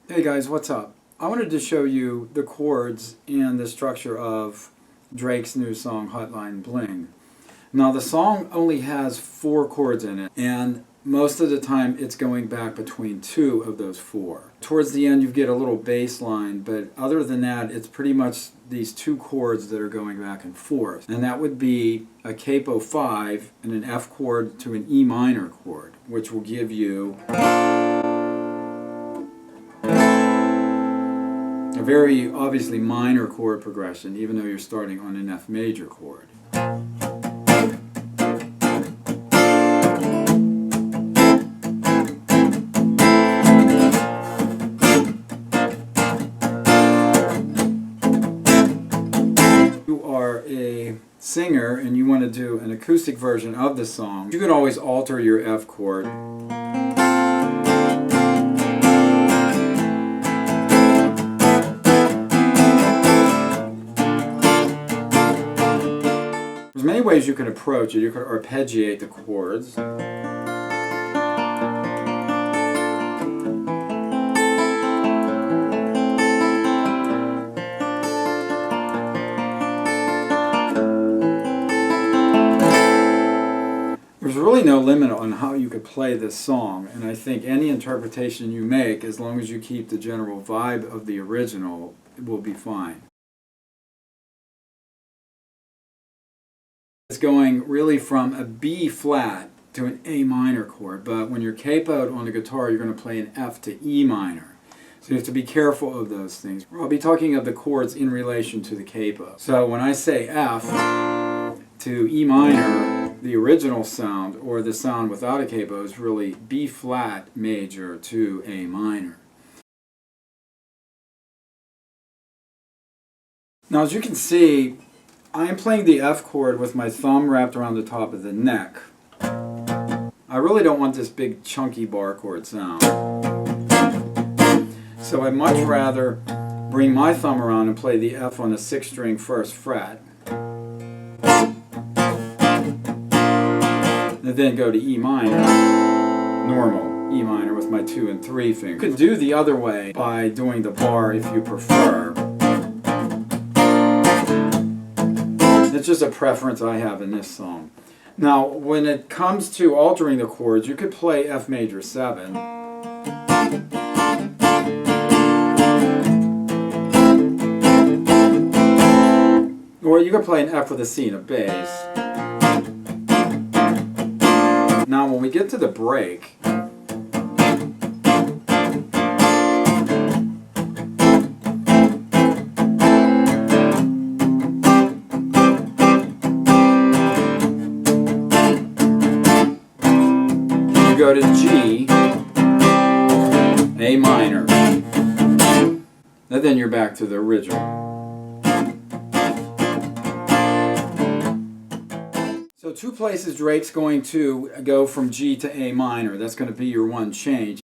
Hey guys, what's up? I wanted to show you the chords and the structure of Drake's new song, Hotline Bling. Now the song only has 4 chords in it, and most of the time it's going back between 2 of those 4. Towards the end you get a little bass line, but other than that it's pretty much these 2 chords that are going back and forth. And that would be a CAPO 5 and an F chord to an E minor chord, which will give you a very obviously minor chord progression, even though you're starting on an F major chord. You are a singer and you want to do an acoustic version of the song, you can always alter your F chord. There's many ways you can approach it. You could arpeggiate the chords. There's really no limit on how you could play this song, and I think any interpretation you make, as long as you keep the general vibe of the original, it will be fine. It's going really from a B flat to an A minor chord, but when you're capoed on the guitar, you're going to play an F to E minor. So you have to be careful of those things. I'll be talking of the chords in relation to the capo. So when I say F to E minor, the original sound, or the sound without a capo, is really B flat major to A minor. Now as you can see, I am playing the F chord with my thumb wrapped around the top of the neck. I really don't want this big chunky bar chord sound. So I'd much rather bring my thumb around and play the F on the 6th string 1st fret. And then go to E minor, normal E minor with my 2 and 3 fingers. You could do the other way by doing the bar if you prefer. It's just a preference I have in this song. Now, when it comes to altering the chords, you could play F major 7. Or you could play an F with a C and a bass. Now, when we get to the break, go to G, A minor, and then you're back to the original. So 2 places Drake's going to go from G to A minor. That's going to be your one change.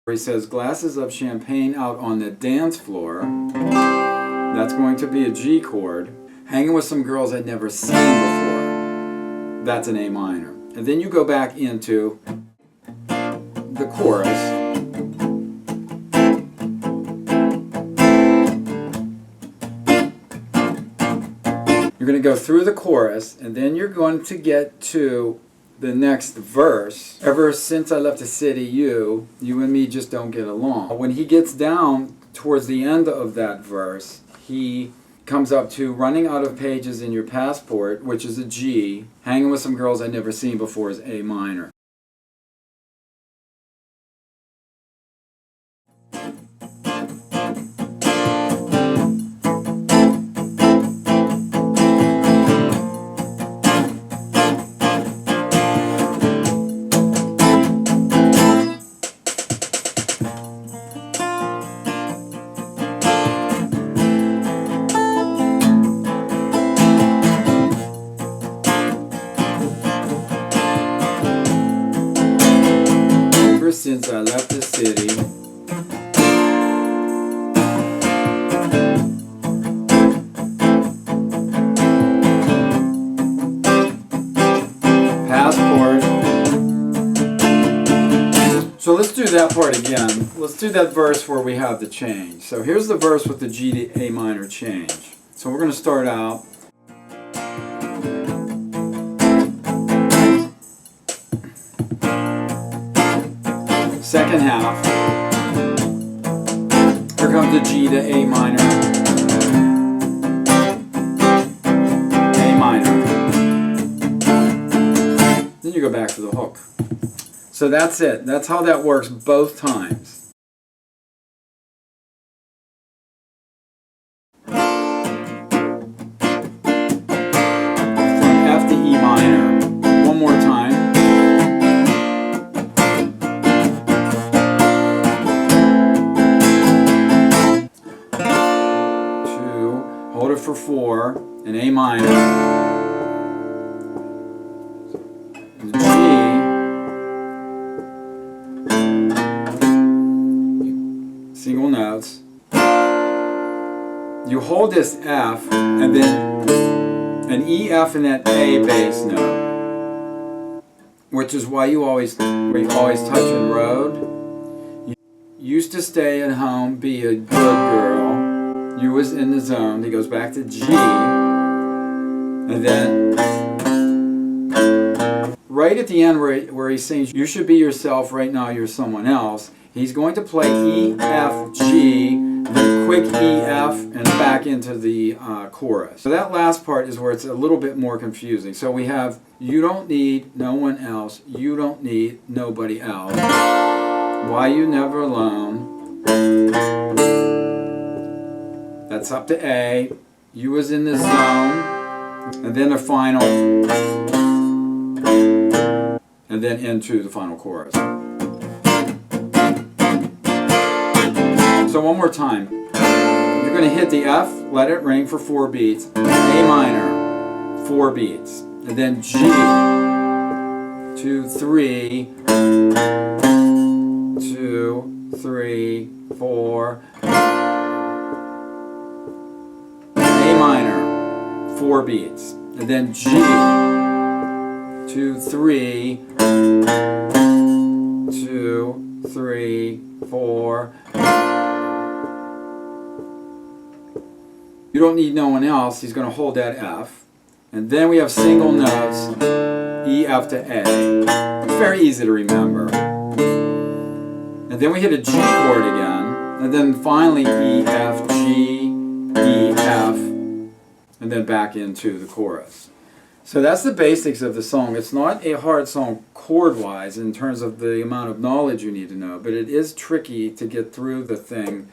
He says, glasses of champagne out on the dance floor. That's going to be a G chord. Hanging with some girls I'd never seen before. That's an A minor. And then you go back into the chorus. You're going to go through the chorus, and then you're going to get to the next verse. Ever since I left the city, you and me just don't get along. When he gets down towards the end of that verse, he comes up to running out of pages in your passport, which is a G. Hanging with some girls I'd never seen before is A minor. Since I left the city, passport, So let's do that part again. Let's do that verse where we have the change. So here's the verse with the G to A minor change. So we're going to start out. Second half. Here comes the G to A minor. A minor. Then you go back to the hook. So that's it. That's how that works both times. From F to E minor. One more time. Two. Hold it for 4. And A minor. And G. Single notes. You hold this F and then an E, F, and that A bass note, which is why we always touch and road. You used to stay at home, be a good girl. You was in the zone. He goes back to G, and then right at the end where he sings, "You should be yourself. Right now, you're someone else." He's going to play E, F, G, then quick E, F, and back into the chorus. So that last part is where it's a little bit more confusing. So we have, you don't need no one else, you don't need nobody else. Why you never alone? That's up to A. You was in the zone. And then the final. And then into the final chorus. So one more time. You're going to hit the F, let it ring for 4 beats. A minor, 4 beats. And then G, 2, 3, 2, 3, 4. A minor, 4 beats. And then G, 2, 3, 2, 3, 4. You don't need no one else. He's going to hold that F. And then we have single notes, E, F to A. It's very easy to remember. And then we hit a G chord again. And then finally E, F, G, E, F. And then back into the chorus. So that's the basics of the song. It's not a hard song chord-wise in terms of the amount of knowledge you need to know, but it is tricky to get through the thing,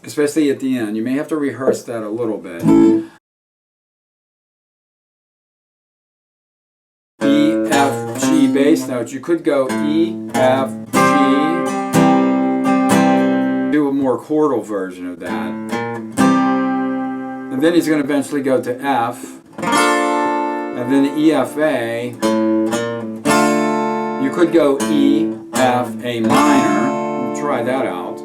especially at the end. You may have to rehearse that a little bit. E, F, G bass notes. You could go E, F, G. Do a more chordal version of that. And then he's going to eventually go to F. And then the E, F, A. You could go E, F, A minor. Try that out.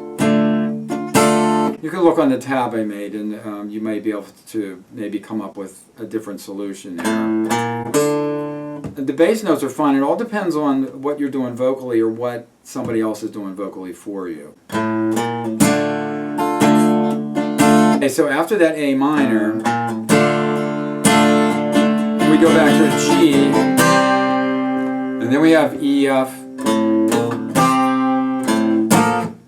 You can look on the tab I made and you may be able to maybe come up with a different solution there. The bass notes are fine. It all depends on what you're doing vocally or what somebody else is doing vocally for you. Okay, so after that A minor, we go back to the G, and then we have E, F.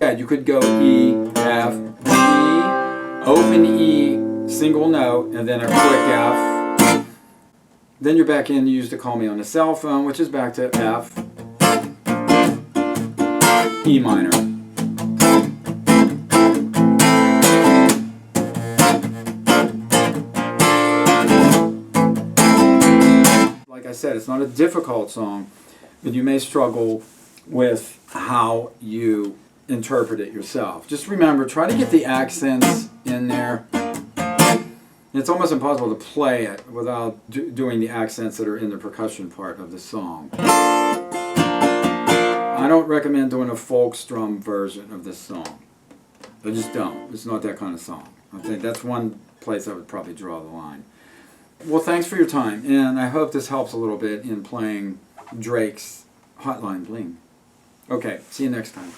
Yeah, you could go E, F, G, open E, single note, and then a quick F. Then you're back in, you used to call me on the cell phone, which is back to F, E minor. Like I said, it's not a difficult song, but you may struggle with how you interpret it yourself. Just remember, try to get the accents in there. It's almost impossible to play it without doing the accents that are in the percussion part of the song. I don't recommend doing a folk strum version of this song. I just don't. It's not that kind of song. I think that's one place I would probably draw the line. Well, thanks for your time, and I hope this helps a little bit in playing Drake's Hotline Bling. Okay, see you next time.